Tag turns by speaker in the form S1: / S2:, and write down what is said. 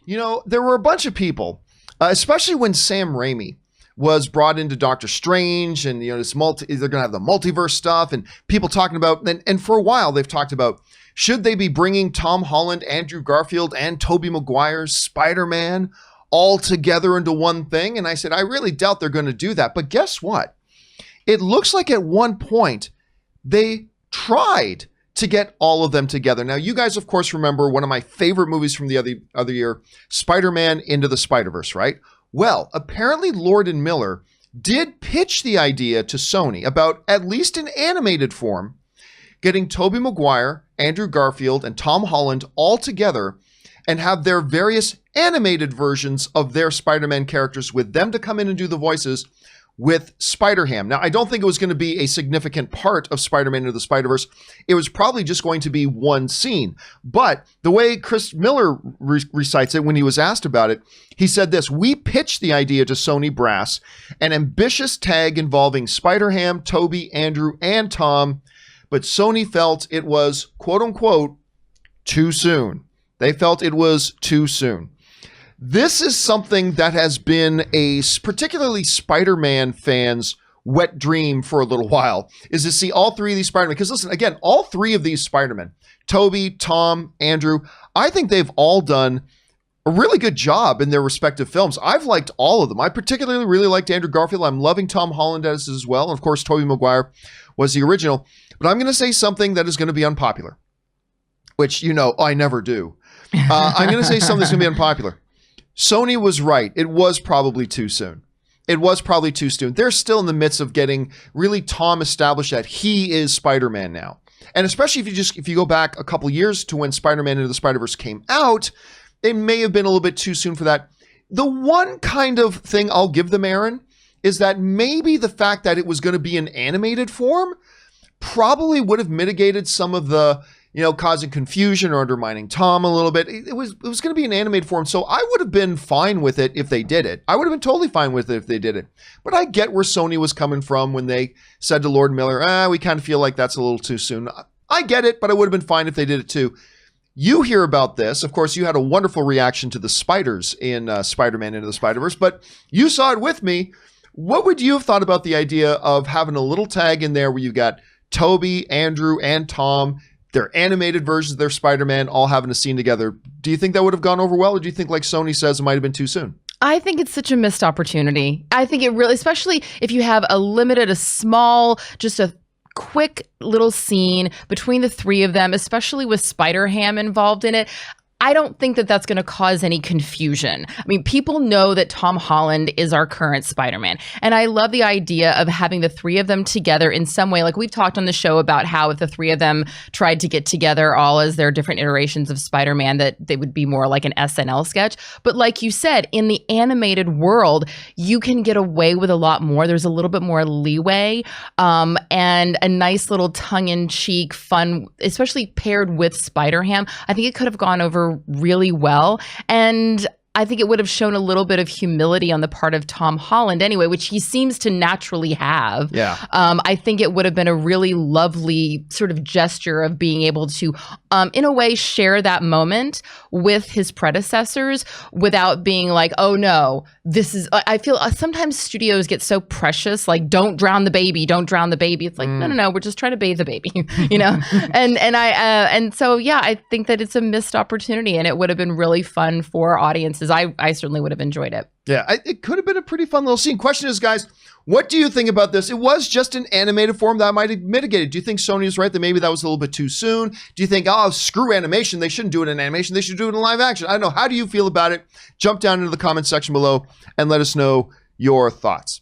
S1: You know, there were a bunch of people, especially when Sam Raimi was brought into Doctor Strange, and they're going to have the multiverse stuff, and people talking about, and for a while they've talked about, should they be bringing Tom Holland, Andrew Garfield, and Tobey Maguire's Spider-Man all together into one thing? And I said, I really doubt they're going to do that. But guess what? It looks like at one point they tried to get all of them together. Now, you guys, of course, remember one of my favorite movies from the other year, Spider-Man Into the Spider-Verse, right? Well, apparently Lord and Miller did pitch the idea to Sony about, at least in animated form, getting Tobey Maguire, Andrew Garfield, and Tom Holland all together and have their various animated versions of their Spider-Man characters with them to come in and do the voices with Spider-Ham. Now, I don't think it was going to be a significant part of Spider-Man Into the Spider-Verse. It was probably just going to be one scene. But the way Chris Miller recites it when he was asked about it, he said this: we pitched the idea to Sony brass, an ambitious tag involving Spider-Ham, Toby, Andrew, and Tom, but Sony felt it was, quote unquote, too soon. They felt it was too soon. This is something that has been a particularly Spider-Man fans' wet dream for a little while, is to see all three of these Spider-Men. Because listen, again, all three of these Spider-Men, Toby, Tom, Andrew, I think they've all done a really good job in their respective films. I've liked all of them. I particularly really liked Andrew Garfield. I'm loving Tom Holland as well. And of course, Tobey Maguire was the original. But I'm going to say something that is going to be unpopular, which, I never do. I'm going to say something that's going to be unpopular. Sony was right. It was probably too soon. It was probably too soon. They're still in the midst of getting really Tom established that he is Spider-Man now. And especially if you go back a couple years to when Spider-Man Into the Spider-Verse came out, it may have been a little bit too soon for that. The one kind of thing I'll give them, Aaron, is that maybe the fact that it was going to be in animated form probably would have mitigated some of the, causing confusion or undermining Tom a little bit. It was going to be an animated form, so I would have been fine with it if they did it. I would have been totally fine with it if they did it. But I get where Sony was coming from when they said to Lord Miller, we kind of feel like that's a little too soon. I get it, but I would have been fine if they did it too. You hear about this. Of course, you had a wonderful reaction to the spiders in Spider-Man Into the Spider-Verse, but you saw it with me. What would you have thought about the idea of having a little tag in there where you've got Toby, Andrew, and Tom, their animated versions of their Spider-Man, all having a scene together? Do you think that would have gone over well, or do you think, like Sony says, it might have been too soon?
S2: I think it's such a missed opportunity. I think it really, especially if you have a small, just a quick little scene between the three of them, especially with Spider-Ham involved in it. I don't think that that's going to cause any confusion. I mean, people know that Tom Holland is our current Spider-Man. And I love the idea of having the three of them together in some way. Like we've talked on the show about how if the three of them tried to get together all as their different iterations of Spider-Man, that they would be more like an SNL sketch. But like you said, in the animated world, you can get away with a lot more. There's a little bit more leeway and a nice little tongue-in-cheek fun, especially paired with Spider-Ham. I think it could have gone over really well. And I think it would have shown a little bit of humility on the part of Tom Holland anyway, which he seems to naturally have.
S1: Yeah.
S2: I think it would have been a really lovely sort of gesture of being able to, in a way, share that moment with his predecessors without being like, oh no, this is, I feel sometimes studios get so precious, like don't drown the baby, don't drown the baby. It's like, no, we're just trying to bathe the baby, and so, yeah, I think that it's a missed opportunity and it would have been really fun for audiences. I certainly would have enjoyed it.
S1: Yeah, it could have been a pretty fun little scene. Question is, guys, what do you think about this? It was just an animated form that might have mitigated. Do you think Sony is right that maybe that was a little bit too soon? Do you think, screw animation, they shouldn't do it in animation, they should do it in live action? I don't know. How do you feel about it? Jump down into the comment section below and let us know your thoughts.